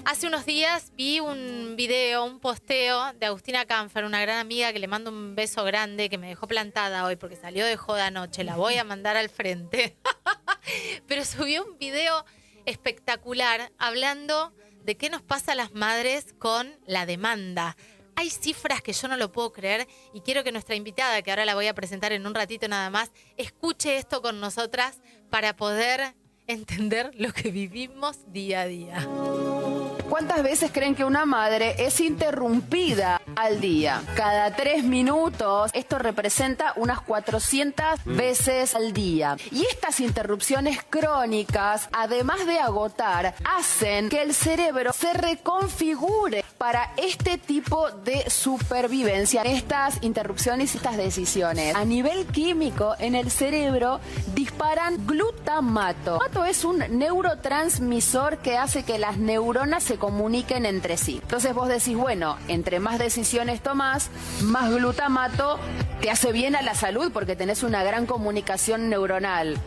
Hace unos días vi un video, un posteo de Agustina Canfer, una gran amiga que le mando un beso grande, que me dejó plantada hoy porque salió de joda anoche. La voy a mandar al frente. Pero subió un video espectacular hablando de qué nos pasa a las madres con la demanda. Hay cifras que yo no lo puedo creer y quiero que nuestra invitada, que ahora la voy a presentar en un ratito nada más, escuche esto con nosotras para poder entender lo que vivimos día a día. ¿Cuántas veces creen que una madre es interrumpida al día? Cada 3 minutos. Esto representa unas 400 veces al día. Y estas interrupciones crónicas, además de agotar, hacen que el cerebro se reconfigure para este tipo de supervivencia. Estas interrupciones y estas decisiones, a nivel químico, en el cerebro disparan glutamato. Glutamato es un neurotransmisor que hace que las neuronas se comuniquen entre sí. Entonces vos decís, bueno, entre más decisiones tomás, más glutamato te hace bien a la salud porque tenés una gran comunicación neuronal.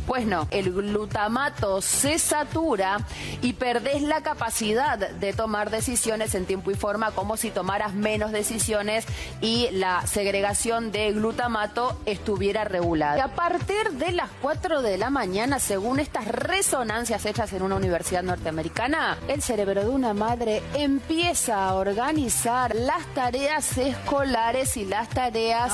Pues no, el glutamato se satura y perdés la capacidad de tomar decisiones en tiempo y forma, como si tomaras menos decisiones y la segregación de glutamato estuviera regulada. Y a partir de las 4 de la mañana, según estas resonancias hechas en una universidad norteamericana, el cerebro de una madre empieza a organizar las tareas escolares y las tareas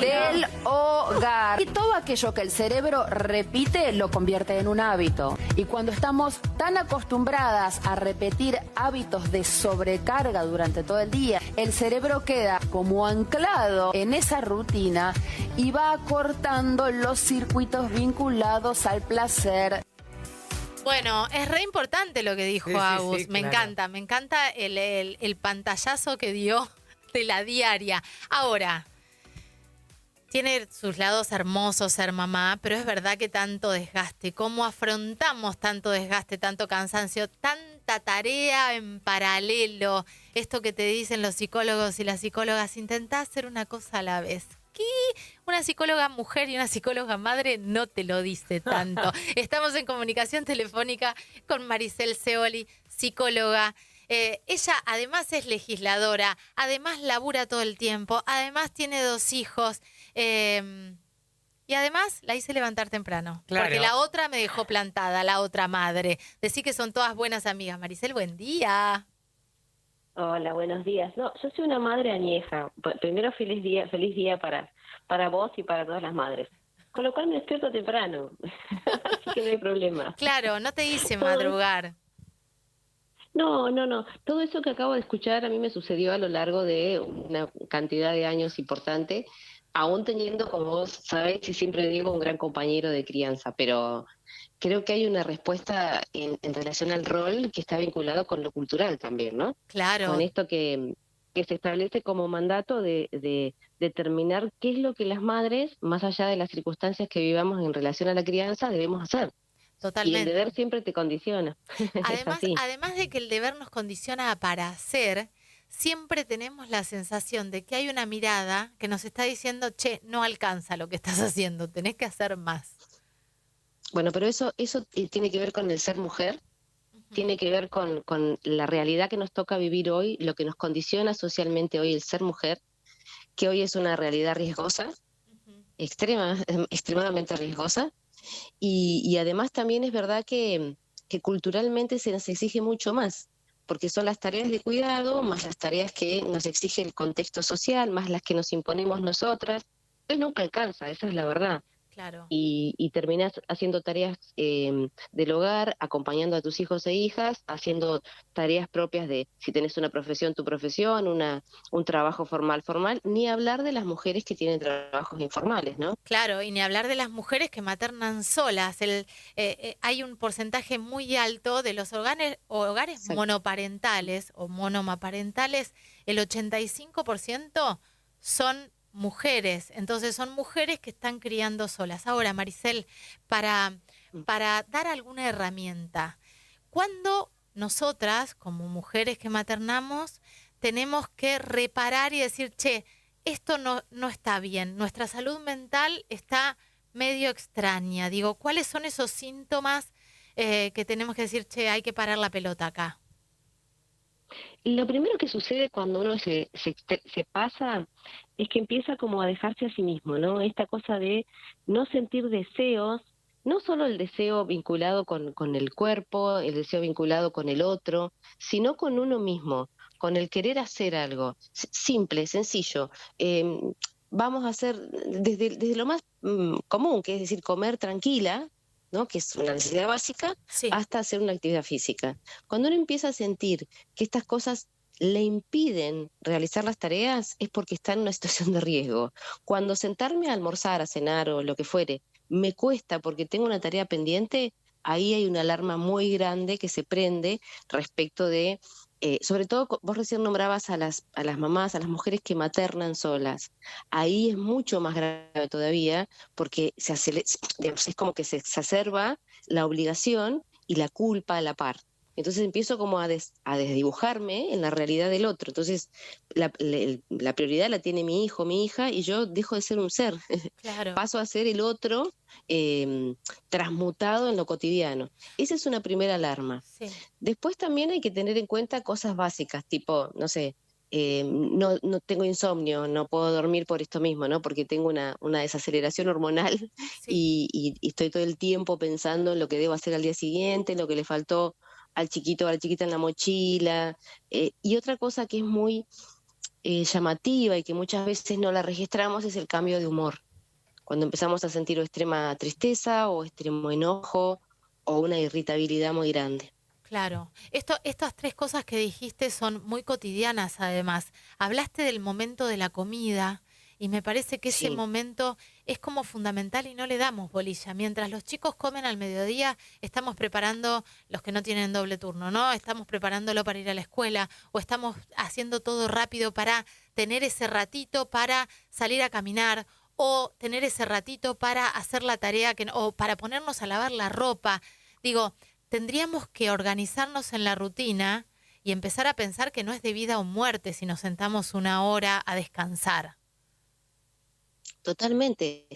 del hogar. Y todo aquello que el cerebro repite lo convierte en un hábito. Y cuando estamos tan acostumbradas a repetir hábitos de sobrecarga durante todo el día, el cerebro queda como anclado en esa rutina y va acortando los circuitos vinculados al placer. Bueno, es re importante lo que dijo Agus. Sí, Me claro. me encanta el pantallazo que dio de la diaria. Ahora, tiene sus lados hermosos ser mamá, pero es verdad que tanto desgaste, ¿cómo afrontamos tanto desgaste, tanto cansancio, tanta tarea en paralelo? Esto que te dicen los psicólogos y las psicólogas, intentá hacer una cosa a la vez. ¿Qué? Una psicóloga mujer y una psicóloga madre no te lo dice tanto. Estamos en comunicación telefónica con Maricel Seoli, psicóloga. Ella además es legisladora, además labura todo el tiempo, además tiene 2 hijos y además la hice levantar temprano. Claro. Porque la otra me dejó plantada, la otra madre. Decí que son todas buenas amigas. Maricel, buen día. Hola, buenos días. No, yo soy una madre añeja. Primero, feliz día para vos y para todas las madres. Con lo cual me despierto temprano, así que no hay problema. Claro, no te hice Todo madrugar. No. Todo eso que acabo de escuchar a mí me sucedió a lo largo de una cantidad de años importante, aún teniendo, como vos sabés, y siempre digo, un gran compañero de crianza, pero creo que hay una respuesta en relación al rol que está vinculado con lo cultural también, ¿no? Claro, Con esto que se establece como mandato de determinar qué es lo que las madres, más allá de las circunstancias que vivamos en relación a la crianza, debemos hacer. Y el totalmente. deber siempre te condiciona. Es Además, así. además de que el deber nos condiciona para hacer, siempre tenemos la sensación de que hay una mirada que nos está diciendo, che, no alcanza lo que estás haciendo, tenés que hacer más. Bueno, pero eso tiene que ver con el ser mujer, Ujú, tiene que ver con la realidad que nos toca vivir hoy, lo que nos condiciona socialmente hoy el ser mujer, que hoy es una realidad riesgosa, ujú. extremadamente riesgosa, y además también es verdad que culturalmente se nos exige mucho más, porque son las tareas de cuidado, más las tareas que nos exige el contexto social, más las que nos imponemos nosotras. Entonces nunca alcanza, esa es la verdad. Claro. Y terminás haciendo tareas del hogar, acompañando a tus hijos e hijas, haciendo tareas propias de, si tenés una profesión, tu profesión, un trabajo formal, ni hablar de las mujeres que tienen trabajos informales, ¿no? Claro, y ni hablar de las mujeres que maternan solas. Hay un porcentaje muy alto de los hogares Exacto. monoparentales o monomaparentales, el 85% son mujeres. Entonces son mujeres que están criando solas. Ahora, Maricel, para, para dar alguna herramienta, ¿cuándo nosotras, como mujeres que maternamos, tenemos que reparar y decir, che, esto no está bien, nuestra salud mental está medio extraña? Digo, ¿cuáles son esos síntomas que tenemos que decir, che, hay que parar la pelota acá? Lo primero que sucede cuando uno se pasa es que empieza como a dejarse a sí mismo, ¿no? Esta cosa de no sentir deseos, no solo el deseo vinculado con el cuerpo, el deseo vinculado con el otro, sino con uno mismo, con el querer hacer algo. Simple, sencillo. Vamos a hacer desde lo más común, que es decir, comer tranquila, ¿no? Que es una necesidad básica, Sí, hasta hacer una actividad física. Cuando uno empieza a sentir que estas cosas le impiden realizar las tareas, es porque está en una situación de riesgo. Cuando sentarme a almorzar, a cenar o lo que fuere, me cuesta porque tengo una tarea pendiente, ahí hay una alarma muy grande que se prende respecto de, sobre todo vos recién nombrabas a las mamás, a las mujeres que maternan solas. Ahí es mucho más grave todavía porque digamos, es como que se exacerba la obligación y la culpa a la par. Entonces empiezo como a desdibujarme en la realidad del otro. Entonces la prioridad la tiene mi hijo, mi hija, y yo dejo de ser un ser. claro, Paso a ser el otro transmutado en lo cotidiano. Esa es una primera alarma. sí, Después también hay que tener en cuenta cosas básicas, tipo, no sé, no tengo insomnio, no puedo dormir por esto mismo, ¿no? Porque tengo una desaceleración hormonal sí, y estoy todo el tiempo pensando en lo que debo hacer al día siguiente, en lo que le faltó al chiquito o a la chiquita en la mochila. Y otra cosa que es muy llamativa y que muchas veces no la registramos es el cambio de humor. Cuando empezamos a sentir o extrema tristeza o extremo enojo o una irritabilidad muy grande. claro. Estas tres cosas que dijiste son muy cotidianas además. Hablaste del momento de la comida y me parece que ese Sí, momento es como fundamental y no le damos bolilla. Mientras los chicos comen al mediodía, estamos preparando, los que no tienen doble turno, ¿no? Estamos preparándolo para ir a la escuela o estamos haciendo todo rápido para tener ese ratito para salir a caminar o tener ese ratito para hacer la tarea o para ponernos a lavar la ropa. Digo, tendríamos que organizarnos en la rutina y empezar a pensar que no es de vida o muerte si nos sentamos una hora a descansar. totalmente.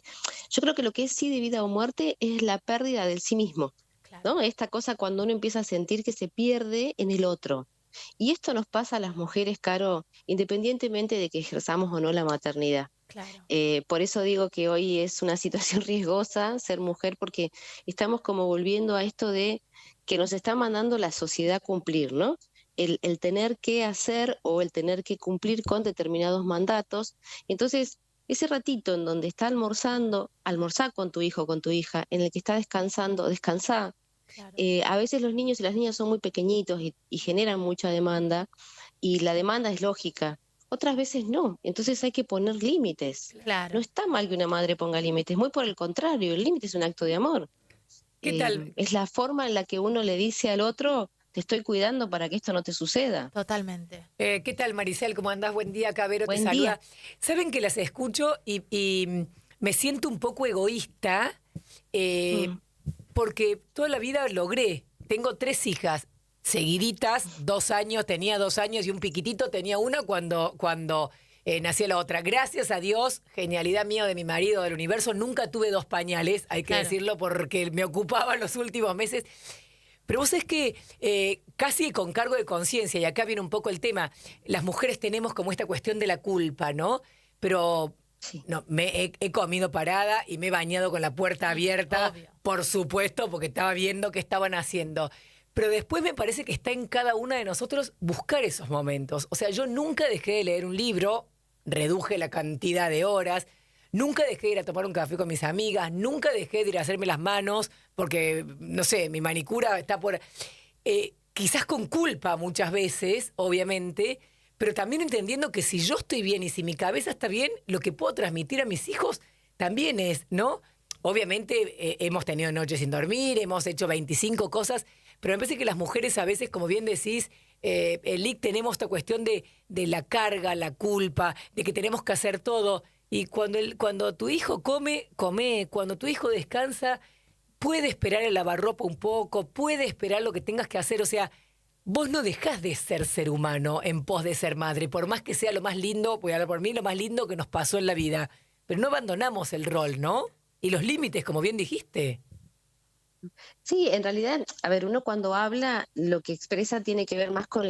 Yo creo que lo que es sí de vida o muerte es la pérdida del sí mismo, Claro, ¿no? Esta cosa cuando uno empieza a sentir que se pierde en el otro. Y esto nos pasa a las mujeres, Caro, independientemente de que ejerzamos o no la maternidad. claro, Por eso digo que hoy es una situación riesgosa ser mujer, porque estamos como volviendo a esto de que nos está mandando la sociedad a cumplir, ¿no? El tener que hacer o el tener que cumplir con determinados mandatos. Entonces, ese ratito en donde está almorzando, almorzar con tu hijo o con tu hija, en el que está descansando, descansá. claro. A veces los niños y las niñas son muy pequeñitos y generan mucha demanda, y la demanda es lógica. Otras veces no, entonces hay que poner límites. No Claro. está mal que una madre ponga límites, muy por el contrario, el límite es un acto de amor. ¿Qué tal? Es la forma en la que uno le dice al otro, te estoy cuidando para que esto no te suceda. Totalmente. ¿Qué tal, Maricel? ¿Cómo andás? Buen día, acá Vero te Buen saluda. día. Saben que las escucho y me siento un poco egoísta eh, Mm. porque toda la vida logré. Tengo 3 hijas seguiditas, 2 años, tenía 2 años y un piquitito tenía una cuando nació la otra. Gracias a Dios, genialidad mía de mi marido del universo, nunca tuve 2 pañales, hay que Claro. decirlo porque me ocupaba los últimos meses. Pero vos es que casi con cargo de conciencia, y acá viene un poco el tema, las mujeres tenemos como esta cuestión de la culpa, ¿no? Pero Sí. no, he comido parada y me he bañado con la puerta abierta, Obvio. por supuesto, porque estaba viendo qué estaban haciendo. Pero después me parece que está en cada una de nosotros buscar esos momentos. O sea, yo nunca dejé de leer un libro, reduje la cantidad de horas, nunca dejé de ir a tomar un café con mis amigas, nunca dejé de ir a hacerme las manos, porque, no sé, mi manicura está por... quizás con culpa muchas veces, obviamente, pero también entendiendo que si yo estoy bien y si mi cabeza está bien, lo que puedo transmitir a mis hijos también es, ¿no? Obviamente hemos tenido noches sin dormir, hemos hecho 25 cosas, pero me parece que las mujeres a veces, como bien decís, Lic, tenemos esta cuestión de la carga, la culpa, de que tenemos que hacer todo. Y cuando tu hijo come, come. Cuando tu hijo descansa, puede esperar el lavarropa un poco, puede esperar lo que tengas que hacer. O sea, vos no dejás de ser humano en pos de ser madre, por más que sea lo más lindo, voy a hablar por mí, lo más lindo que nos pasó en la vida. Pero no abandonamos el rol, ¿no? Y los límites, como bien dijiste. Sí, en realidad, a ver, uno cuando habla, lo que expresa tiene que ver más con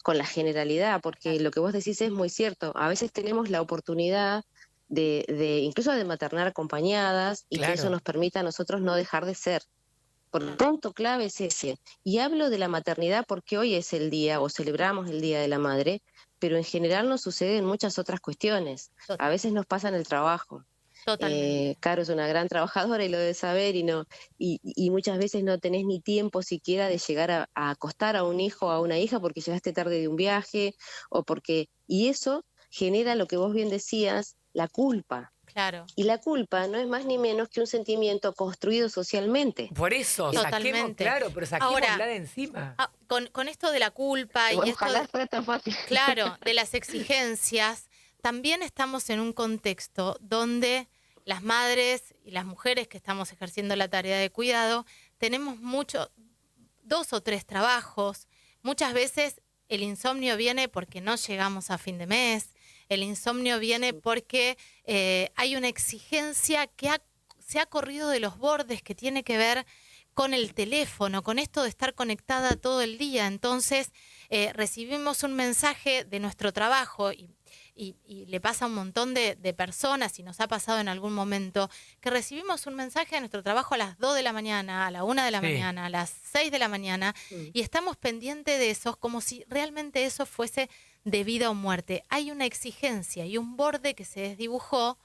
con la generalidad, porque lo que vos decís es muy cierto. A veces tenemos la oportunidad de incluso de maternar acompañadas y que eso Claro. nos permita a nosotros no dejar de ser. Por lo punto clave es ese. Y hablo de la maternidad porque hoy es el día o celebramos el Día de la Madre, pero en general nos sucede en muchas otras cuestiones. A Total, veces nos pasa en el trabajo. totalmente. Caro es una gran trabajadora y lo debe saber y muchas veces no tenés ni tiempo siquiera de llegar a acostar a un hijo o a una hija porque llegaste tarde de un viaje y eso genera lo que vos bien decías, la culpa. Claro, Y la culpa no es más ni menos que un sentimiento construido socialmente. Por eso, saquemos, totalmente. claro, pero saquémosla Ahora, de encima. con esto de la culpa y esto Ojalá fuera tan fácil. claro, de las exigencias, también estamos en un contexto donde las madres y las mujeres que estamos ejerciendo la tarea de cuidado tenemos 2 o 3 trabajos. Muchas veces el insomnio viene porque no llegamos a fin de mes, el insomnio viene porque hay una exigencia que se ha corrido de los bordes, que tiene que ver con el teléfono, con esto de estar conectada todo el día. Entonces, recibimos un mensaje de nuestro trabajo y le pasa a un montón de personas, y nos ha pasado en algún momento, que recibimos un mensaje de nuestro trabajo a las 2 de la mañana, a la 1 de la Sí. mañana, a las 6 de la mañana, y estamos pendientes de esos como si realmente eso fuese de vida o muerte. Hay una exigencia y un borde que se desdibujó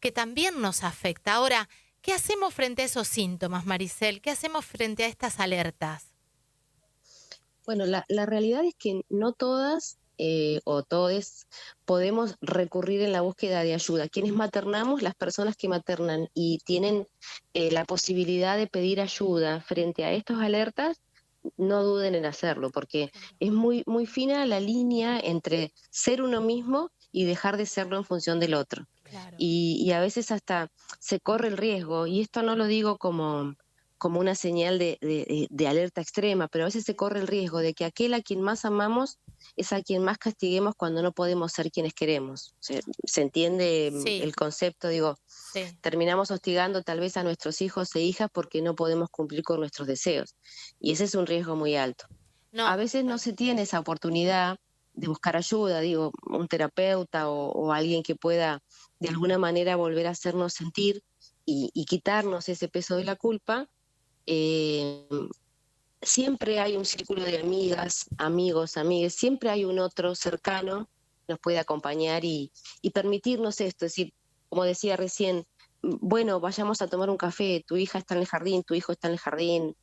que también nos afecta. Ahora, ¿qué hacemos frente a esos síntomas, Maricel? ¿Qué hacemos frente a estas alertas? Bueno, la realidad es que no todas o todes podemos recurrir en la búsqueda de ayuda. Quienes maternamos, las personas que maternan y tienen la posibilidad de pedir ayuda frente a estas alertas, no duden en hacerlo, porque es muy, muy fina la línea entre ser uno mismo y dejar de serlo en función del otro. Claro, Y a veces hasta se corre el riesgo, y esto no lo digo como una señal de alerta extrema, pero a veces se corre el riesgo de que aquel a quien más amamos es a quien más castiguemos cuando no podemos ser quienes queremos. ¿Se entiende sí, el concepto? Digo, sí. terminamos hostigando tal vez a nuestros hijos e hijas porque no podemos cumplir con nuestros deseos. Y ese es un riesgo muy alto. A No, veces no se tiene esa oportunidad de buscar ayuda, digo, un terapeuta o alguien que pueda de alguna manera volver a hacernos sentir y quitarnos ese peso de la culpa. eh, Siempre hay un círculo de amigas, amigos, amigues, siempre hay un otro cercano que nos puede acompañar y permitirnos esto. Es decir, como decía recién, bueno, vayamos a tomar un café, tu hija está en el jardín, tu hijo está en el jardín,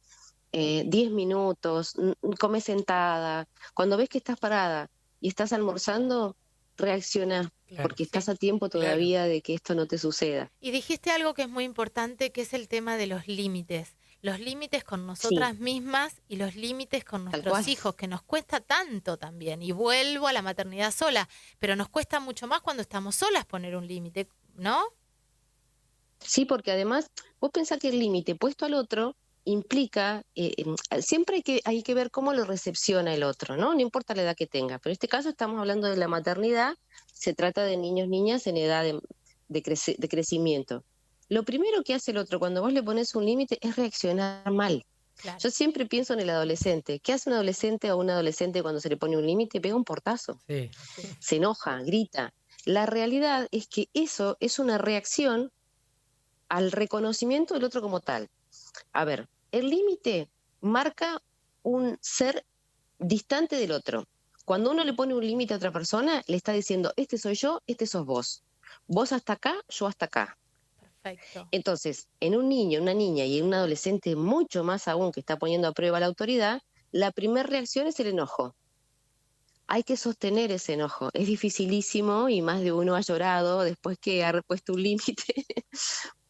10 minutos, come sentada. Cuando ves que estás parada y estás almorzando, reacciona, Claro, porque sí, estás a tiempo claro. todavía de que esto no te suceda. y dijiste algo que es muy importante, que es el tema de los límites. Los límites con Sí, nosotras mismas y los límites con tal cual. nuestros hijos, que nos cuesta tanto también. Y vuelvo a la maternidad sola, pero nos cuesta mucho más cuando estamos solas poner un límite, ¿no? Sí, porque además vos pensás que el límite puesto al otro implica, siempre hay que ver cómo lo recepciona el otro, ¿no? No importa la edad que tenga, pero en este caso estamos hablando de la maternidad, se trata de niños, niñas en edad de crecimiento. Lo primero que hace el otro cuando vos le pones un límite es reaccionar mal. Claro, Yo siempre pienso en el adolescente. ¿Qué hace un adolescente o un adolescente cuando se le pone un límite? Pega un portazo, Sí. sí, se enoja, grita. La realidad es que eso es una reacción al reconocimiento del otro como tal. A ver, el límite marca un ser distante del otro. Cuando uno le pone un límite a otra persona, le está diciendo, este soy yo, este sos vos. Vos hasta acá, yo hasta acá. perfecto. Entonces, en un niño, una niña y en un adolescente mucho más aún que está poniendo a prueba la autoridad, la primera reacción es el enojo. Hay que sostener ese enojo. Es dificilísimo y más de uno ha llorado después que ha puesto un límite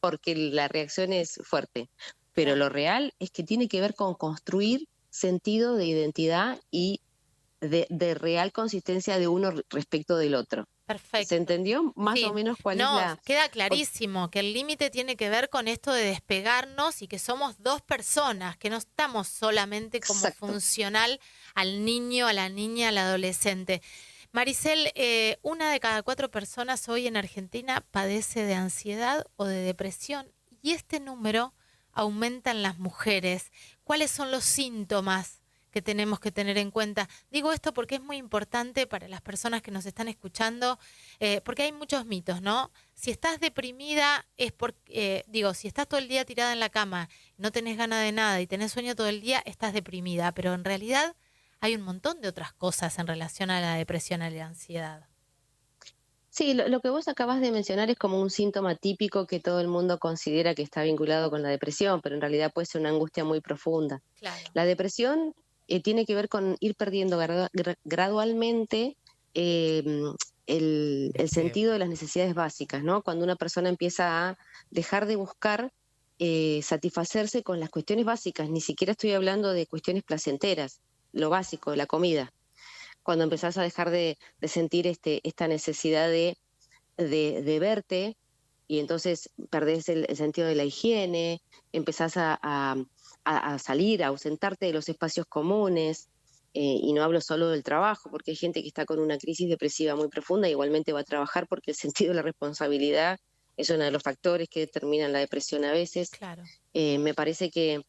porque la reacción es fuerte. Pero Claro. lo real es que tiene que ver con construir sentido de identidad y de real consistencia de uno respecto del otro. ¿Se Perfecto. entendió más o Sí, menos cuál es no, la... queda por- clarísimo que el límite tiene que ver con esto de despegarnos y que somos dos personas, que no estamos solamente como Exacto. funcional al niño, a la niña, al adolescente. Maricel, 1 de cada 4 personas hoy en Argentina padece de ansiedad o de depresión, y este número aumenta en las mujeres. ¿Cuáles son los síntomas que tenemos que tener en cuenta. Digo esto porque es muy importante para las personas que nos están escuchando, porque hay muchos mitos, ¿no? Si estás deprimida es porque, si estás todo el día tirada en la cama, no tenés ganas de nada y tenés sueño todo el día, estás deprimida, pero en realidad hay un montón de otras cosas en relación a la depresión, a la ansiedad. Sí, lo que vos acabas de mencionar es como un síntoma típico que todo el mundo considera que está vinculado con la depresión, pero en realidad puede ser una angustia muy profunda. Claro. La depresión tiene que ver con ir perdiendo gradualmente eh, el sentido de las necesidades básicas, ¿no? Cuando una persona empieza a dejar de buscar satisfacerse con las cuestiones básicas, ni siquiera estoy hablando de cuestiones placenteras, lo básico, la comida. Cuando empezás a dejar de sentir esta necesidad de verte, y entonces perdés el sentido de la higiene, empezás a salir, a ausentarte de los espacios comunes, y no hablo solo del trabajo, porque hay gente que está con una crisis depresiva muy profunda, igualmente va a trabajar porque el sentido de la responsabilidad es uno de los factores que determinan la depresión a veces. Claro. Me parece que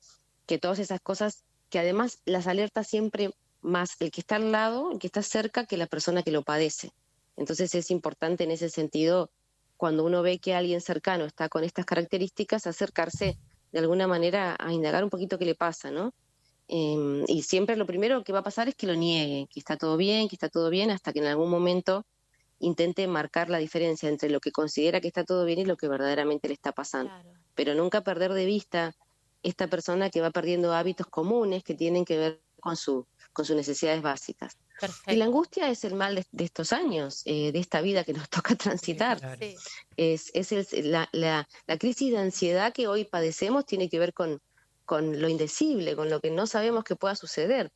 todas esas cosas, que además las alerta siempre más el que está al lado, el que está cerca, que la persona que lo padece. Entonces es importante en ese sentido, cuando uno ve que alguien cercano está con estas características, acercarse de alguna manera a indagar un poquito qué le pasa, ¿no? Y siempre lo primero que va a pasar es que lo niegue, que está todo bien, hasta que en algún momento intente marcar la diferencia entre lo que considera que está todo bien y lo que verdaderamente le está pasando. Claro. Pero nunca perder de vista esta persona que va perdiendo hábitos comunes que tienen que ver con sus necesidades básicas. Perfecto. Y la angustia es el mal de estos años, de esta vida que nos toca transitar. Sí, claro. Sí. La crisis de ansiedad que hoy padecemos tiene que ver con lo indecible, con lo que no sabemos que pueda suceder.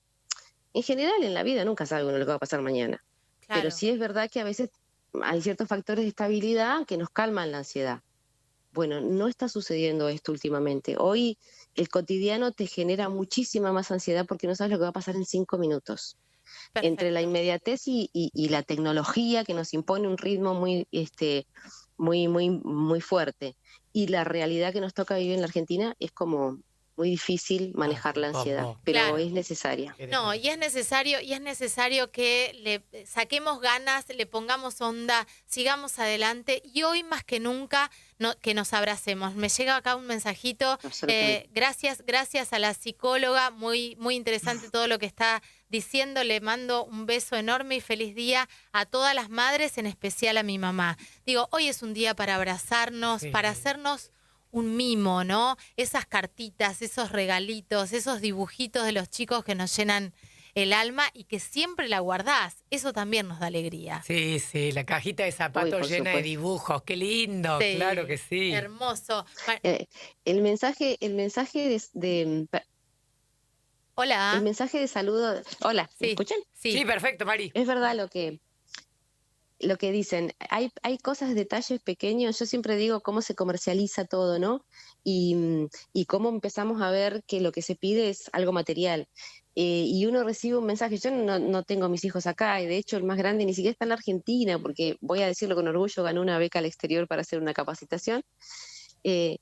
En general, en la vida nunca sabe uno lo que va a pasar mañana. Claro. Pero sí es verdad que a veces hay ciertos factores de estabilidad que nos calman la ansiedad. Bueno, no está sucediendo esto últimamente. Hoy el cotidiano te genera muchísima más ansiedad porque no sabes lo que va a pasar en 5 minutos. Perfecto. Entre la inmediatez y la tecnología que nos impone un ritmo muy fuerte, y la realidad que nos toca vivir en la Argentina, es como muy difícil manejar la ansiedad, pero Claro. es necesaria. No, y es necesario que le saquemos ganas, le pongamos onda, sigamos adelante y hoy más que nunca que nos abracemos. Me llega acá un mensajito, Absolutamente. gracias a la psicóloga, muy, muy interesante todo lo que está diciendo, le mando un beso enorme y feliz día a todas las madres, en especial a mi mamá. Digo, hoy es un día para abrazarnos, Sí. para hacernos un mimo, ¿no? Esas cartitas, esos regalitos, esos dibujitos de los chicos que nos llenan el alma y que siempre la guardás. Eso también nos da alegría. Sí, sí, la cajita de zapatos Uy, por llena de supuesto. dibujos, qué lindo, Sí, claro que sí. Hermoso. El mensaje Hola. el mensaje de saludo. Hola, ¿me Sí, escuchan? Sí, sí. perfecto, Mari. Es verdad lo que dicen. Hay cosas, detalles pequeños. Yo siempre digo cómo se comercializa todo, ¿no? Y cómo empezamos a ver que lo que se pide es algo material. Y uno recibe un mensaje. Yo no tengo a mis hijos acá, y de hecho el más grande ni siquiera está en la Argentina, porque voy a decirlo con orgullo, ganó una beca al exterior para hacer una capacitación. Y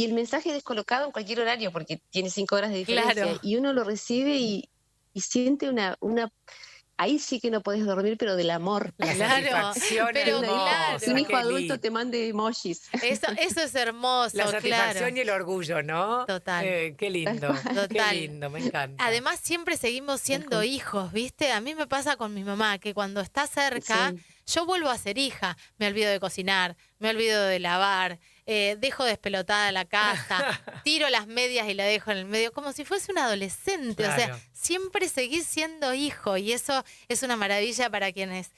el mensaje descolocado en cualquier horario, porque tiene 5 horas de diferencia, Claro. y uno lo recibe y siente una... Ahí sí que no podés dormir, pero del amor. La Claro, satisfacción pero hermosa, claro. Que un hijo qué adulto lindo. te mande emojis. Eso es hermoso, La satisfacción claro. y el orgullo, ¿no? Total. Qué lindo, Total. qué lindo, me encanta. Además, siempre seguimos siendo hijos, ¿viste? A mí me pasa con mi mamá, que cuando está cerca, Sí. yo vuelvo a ser hija. Me olvido de cocinar, me olvido de lavar, dejo despelotada la casa, tiro las medias y la dejo en el medio, como si fuese un adolescente. O Claro. sea, siempre seguís siendo hijo y eso es una maravilla para quienes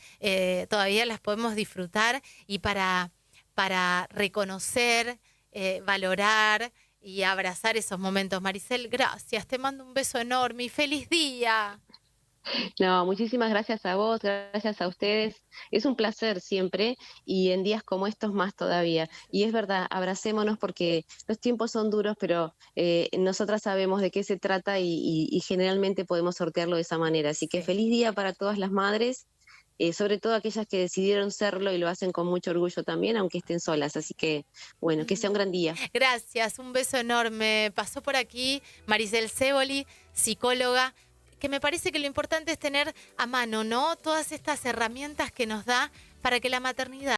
todavía las podemos disfrutar y para reconocer, valorar y abrazar esos momentos. Maricel, gracias, te mando un beso enorme y feliz día. No, muchísimas gracias a vos, gracias a ustedes. Es un placer siempre, y en días como estos más todavía. Y es verdad, abracémonos porque los tiempos son duros, pero nosotras sabemos de qué se trata y generalmente podemos sortearlo de esa manera. Así que Sí. feliz día para todas las madres, sobre todo aquellas que decidieron serlo y lo hacen con mucho orgullo también, aunque estén solas. Así que, bueno, que sea un gran día. Gracias, un beso enorme. Pasó por aquí Maricel Céboli, psicóloga, que me parece que lo importante es tener a mano, ¿no? Todas estas herramientas que nos da para que la maternidad